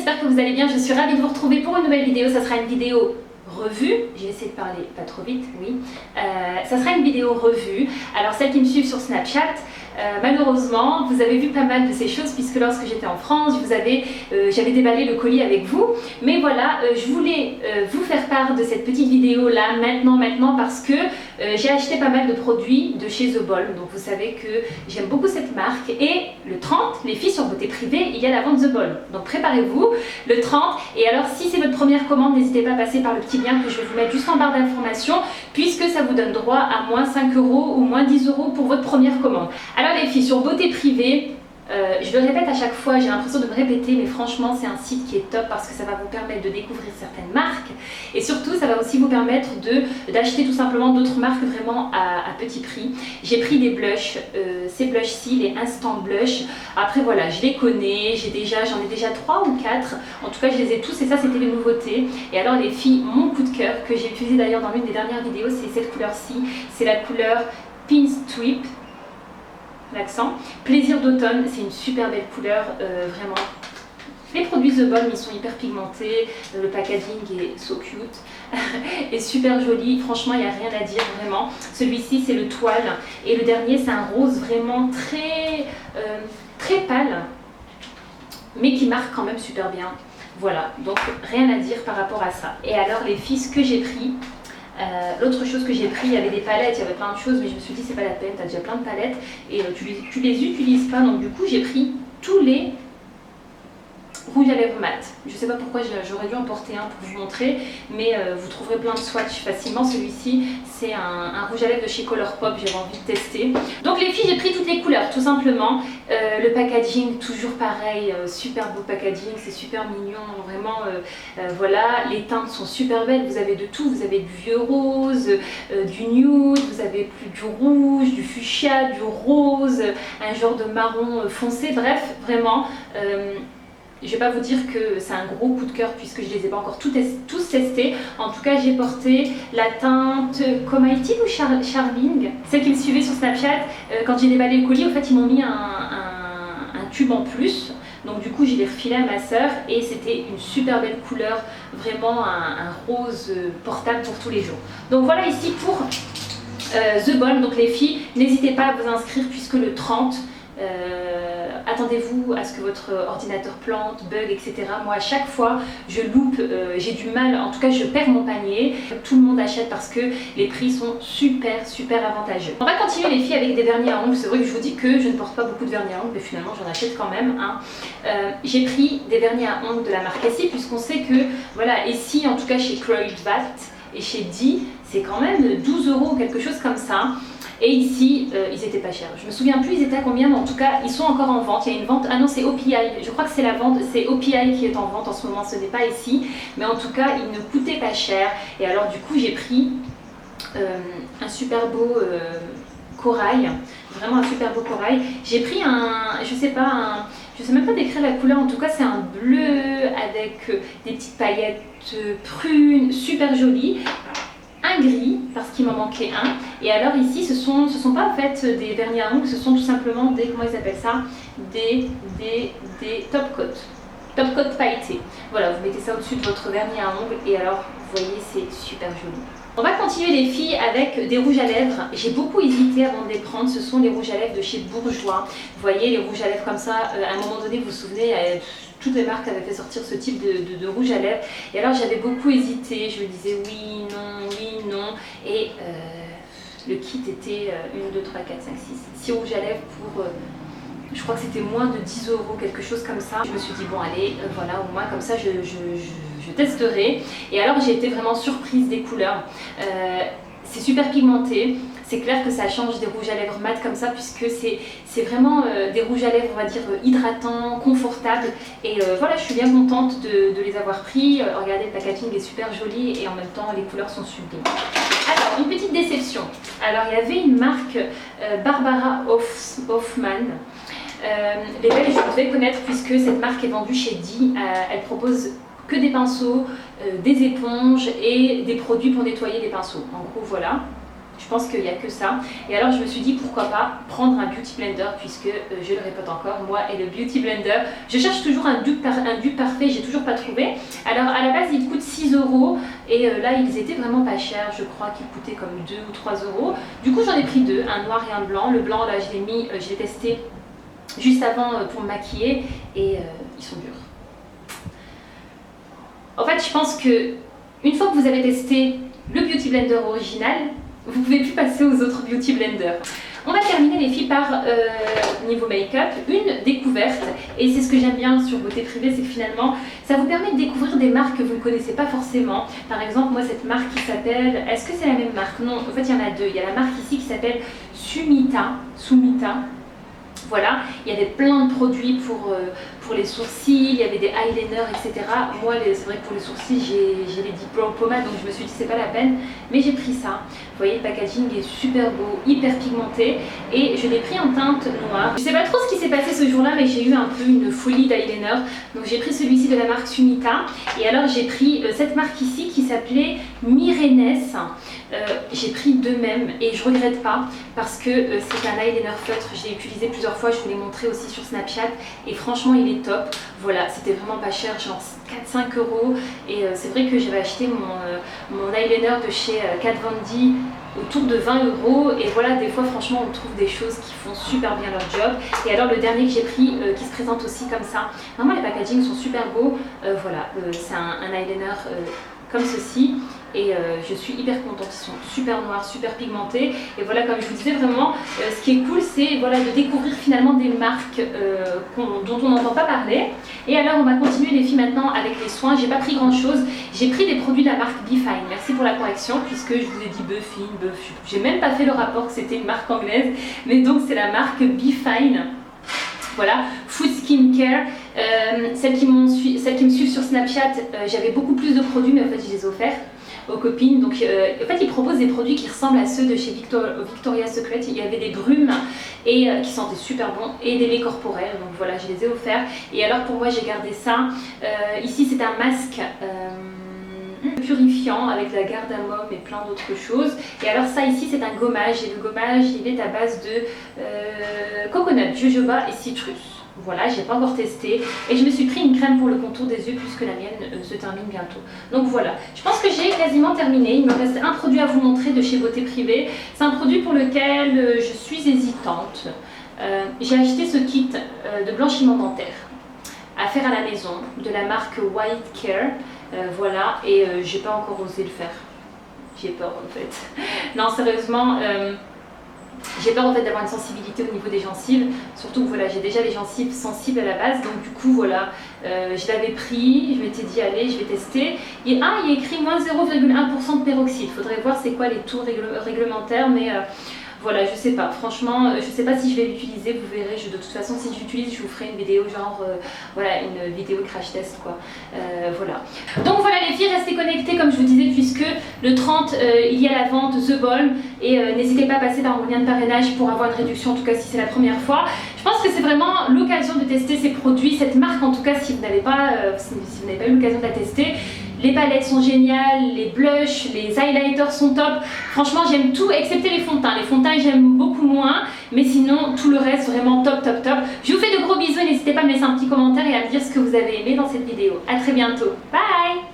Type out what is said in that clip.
j'espère que vous allez bien, je suis ravie de vous retrouver pour une nouvelle vidéo. Ça sera une vidéo revue, j'ai essayé de parler pas trop vite, oui. Ça sera une vidéo revue. Alors celles qui me suivent sur Snapchat, malheureusement, vous avez vu pas mal de ces choses puisque lorsque j'étais en France, j'avais déballé le colis avec vous. Mais voilà, je voulais vous faire part de cette petite vidéo là, maintenant parce que j'ai acheté pas mal de produits de chez The Ball. Donc vous savez que j'aime beaucoup cette marque. Et le 30, les filles, sur Beauté Privée, il y a la vente The Ball. Donc préparez-vous, le 30. Et alors si c'est votre première commande, n'hésitez pas à passer par le petit lien que je vais vous mettre juste en barre d'informations, puisque ça vous donne droit à moins 5 € ou moins 10 € pour votre première commande. Alors les filles, sur Beauté Privée, je le répète à chaque fois, j'ai l'impression de me répéter, mais franchement c'est un site qui est top parce que ça va vous permettre de découvrir certaines marques et surtout ça va aussi vous permettre d'acheter tout simplement d'autres marques vraiment à petit prix. J'ai pris des blushs, ces blushs-ci, les Instant Blush. Après voilà, je les connais, j'en ai déjà 3 ou 4, en tout cas je les ai tous et ça c'était les nouveautés. Et alors les filles, mon coup de cœur que j'ai utilisé d'ailleurs dans l'une des dernières vidéos, c'est cette couleur-ci, c'est la couleur Pinstripe. L'accent. Plaisir d'automne, c'est une super belle couleur, vraiment. Les produits The Ball, ils sont hyper pigmentés, le packaging est so cute et super joli, franchement il n'y a rien à dire vraiment. Celui-ci c'est le toile et le dernier c'est un rose vraiment très pâle, mais qui marque quand même super bien. Voilà, donc rien à dire par rapport à ça. Et alors les filles, ce que j'ai pris, l'autre chose que j'ai pris, il y avait des palettes, il y avait plein de choses, mais je me suis dit c'est pas la peine, tu as déjà plein de palettes et tu les utilises pas, donc du coup j'ai pris tous les rouges à lèvres mat. Je sais pas pourquoi j'aurais dû en porter un pour vous montrer, mais vous trouverez plein de swatchs facilement. Celui-ci c'est un rouge à lèvres de chez Colourpop, j'avais envie de tester. Donc les filles, j'ai pris toutes les couleurs tout simplement. Le packaging toujours pareil, super beau packaging, c'est super mignon, vraiment voilà, les teintes sont super belles, vous avez de tout, vous avez du vieux rose, du nude, vous avez plus du rouge, du fuchsia, du rose, un genre de marron foncé, bref vraiment. Je ne vais pas vous dire que c'est un gros coup de cœur puisque je ne les ai pas encore tous testés. En tout cas, j'ai porté la teinte Comaïtine ou Charming. Celles qui me suivaient sur Snapchat, quand j'ai déballé le colis, en fait, ils m'ont mis un tube en plus. Donc du coup, je l'ai refilé à ma soeur et c'était une super belle couleur, vraiment un rose portable pour tous les jours. Donc voilà ici pour The Ball. Donc les filles, n'hésitez pas à vous inscrire puisque le 30, attendez-vous à ce que votre ordinateur plante, bug, etc. Moi à chaque fois je loupe, j'ai du mal, en tout cas je perds mon panier. Tout le monde achète parce que les prix sont super avantageux. On va continuer les filles avec des vernis à ongles. C'est vrai que je vous dis que je ne porte pas beaucoup de vernis à ongles, mais finalement j'en achète quand même. J'ai pris des vernis à ongles de la marque Essie puisqu'on sait que voilà, Essie en tout cas chez Kruidvat et chez Di, c'est quand même 12 € ou quelque chose comme ça. Et ici, ils étaient pas chers. Je me souviens plus, ils étaient à combien, mais en tout cas, ils sont encore en vente. Il y a une vente. Ah non, c'est OPI. Je crois que c'est la vente. C'est OPI qui est en vente en ce moment. Ce n'est pas ici, mais en tout cas, ils ne coûtaient pas cher. Et alors, du coup, j'ai pris un super beau corail. Vraiment un super beau corail. J'ai pris je sais même pas décrire la couleur. En tout cas, c'est un bleu avec des petites paillettes prunes, super joli. Un gris parce qu'il m'en manquait un, et alors ici ce sont pas en fait des vernis à ongles, ce sont tout simplement des, comment ils appellent ça, des top coat pailletés. Voilà, vous mettez ça au-dessus de votre vernis à ongles et alors vous voyez, c'est super joli. On va continuer les filles avec des rouges à lèvres. J'ai beaucoup hésité avant de les prendre, ce sont les rouges à lèvres de chez Bourjois. Vous voyez les rouges à lèvres comme ça, à un moment donné vous vous souvenez, toutes les marques avaient fait sortir ce type de rouge à lèvres. Et alors j'avais beaucoup hésité, je me disais oui, non. Et le kit était 1, 2, 3, 4, 5, 6 rouges à lèvres pour, je crois que c'était moins de 10 €, quelque chose comme ça. Je me suis dit bon allez, voilà, au moins comme ça je testerai. Et alors j'ai été vraiment surprise des couleurs. C'est super pigmenté. C'est clair que ça change des rouges à lèvres mat comme ça puisque c'est vraiment des rouges à lèvres, on va dire, hydratants, confortables. Et voilà, je suis bien contente de les avoir pris. Regardez, le packaging est super joli et en même temps les couleurs sont sublimes. Alors, une petite déception. Alors, il y avait une marque Barbara Hoffman. Les belles, je devais connaître puisque cette marque est vendue chez Di. Elle propose que des pinceaux, des éponges et des produits pour nettoyer les pinceaux. En gros, voilà. Je pense qu'il n'y a que ça. Et alors je me suis dit pourquoi pas prendre un beauty blender puisque, je le répète encore, moi et le beauty blender, je cherche toujours un dupe parfait, j'ai toujours pas trouvé. Alors à la base il coûte 6 € et là ils étaient vraiment pas chers, je crois qu'ils coûtaient comme 2 ou 3 €. Du coup j'en ai pris deux, un noir et un blanc. Le blanc là je l'ai testé juste avant pour me maquiller et ils sont durs. En fait je pense que une fois que vous avez testé le beauty blender original, vous ne pouvez plus passer aux autres beauty blenders. On va terminer les filles par niveau make-up, une découverte, et c'est ce que j'aime bien sur Beauté Privée, c'est que finalement ça vous permet de découvrir des marques que vous ne connaissez pas forcément. Par exemple moi cette marque qui s'appelle, est-ce que c'est la même marque? Non, en fait il y en a deux, il y a la marque ici qui s'appelle Sumita. Voilà, il y avait plein de produits pour les sourcils, il y avait des eyeliners, etc. Moi, c'est vrai que pour les sourcils, j'ai les diplômes pommades, donc je me suis dit c'est pas la peine, mais j'ai pris ça. Vous voyez, le packaging est super beau, hyper pigmenté, et je l'ai pris en teinte noire. Je sais pas trop ce qui s'est passé ce jour-là, mais j'ai eu un peu une folie d'eyeliner, donc j'ai pris celui-ci de la marque Sumita, et alors j'ai pris cette marque ici qui s'appelait Mirenes. J'ai pris deux mêmes et je regrette pas parce que c'est un eyeliner feutre, je l'ai utilisé plusieurs fois, je vous l'ai montré aussi sur Snapchat et franchement il est top. Voilà, c'était vraiment pas cher, genre 4-5 € et c'est vrai que j'avais acheté mon eyeliner de chez Kat Von D autour de 20 € et voilà, des fois franchement on trouve des choses qui font super bien leur job. Et alors le dernier que j'ai pris qui se présente aussi comme ça, vraiment les packagings sont super beaux. Voilà, c'est un eyeliner comme ceci et je suis hyper contente, ils sont super noirs, super pigmentés et voilà, comme je vous disais vraiment ce qui est cool c'est voilà, de découvrir finalement des marques dont on n'entend pas parler. Et alors on va continuer les filles maintenant avec les soins. J'ai pas pris grand chose, j'ai pris des produits de la marque Be Fine, merci pour la correction puisque je vous ai dit Buffy, j'ai même pas fait le rapport que c'était une marque anglaise, mais donc c'est la marque Be Fine. Voilà, Food Skincare, celles qui me suivent sur Snapchat, j'avais beaucoup plus de produits mais en fait je les ai offerts aux copines. Donc en fait ils proposent des produits qui ressemblent à ceux de chez Victoria's Secret. Il y avait des brumes et qui sentaient super bon et des laits corporels, donc voilà je les ai offerts. Et alors pour moi j'ai gardé ça. Ici c'est un masque purifiant avec la cardamome et plein d'autres choses. Et alors ça ici c'est un gommage et le gommage il est à base de coconut, jojoba et citrus. Voilà, j'ai pas encore testé et je me suis pris une crème pour le contour des yeux puisque la mienne se termine bientôt. Donc voilà, je pense que j'ai quasiment terminé. Il me reste un produit à vous montrer de chez Beauté Privée. C'est un produit pour lequel je suis hésitante. J'ai acheté ce kit de blanchiment dentaire à faire à la maison de la marque White Care. Voilà, et j'ai pas encore osé le faire. J'ai peur en fait. Non, sérieusement. J'ai peur en fait d'avoir une sensibilité au niveau des gencives, surtout que voilà, j'ai déjà les gencives sensibles à la base, donc du coup voilà, je l'avais pris, je m'étais dit allez je vais tester. Et il y a écrit moins 0,1% de peroxyde, il faudrait voir c'est quoi les taux réglementaires, mais voilà, je sais pas, franchement, je sais pas si je vais l'utiliser, vous verrez, de toute façon si j'utilise, je vous ferai une vidéo genre, voilà, une vidéo crash test quoi, voilà. Donc voilà les filles, restez connectées comme je vous disais, puisque le 30, il y a la vente The Balm, et n'hésitez pas à passer par mon lien de parrainage pour avoir une réduction, en tout cas si c'est la première fois. Je pense que c'est vraiment l'occasion de tester ces produits, cette marque en tout cas, si vous n'avez pas eu l'occasion de la tester. Les palettes sont géniales, les blushs, les highlighters sont top. Franchement, j'aime tout, excepté les fonds de teint. Les fonds de teint, j'aime beaucoup moins. Mais sinon, tout le reste, vraiment top, top, top. Je vous fais de gros bisous et n'hésitez pas à me laisser un petit commentaire et à me dire ce que vous avez aimé dans cette vidéo. A très bientôt. Bye!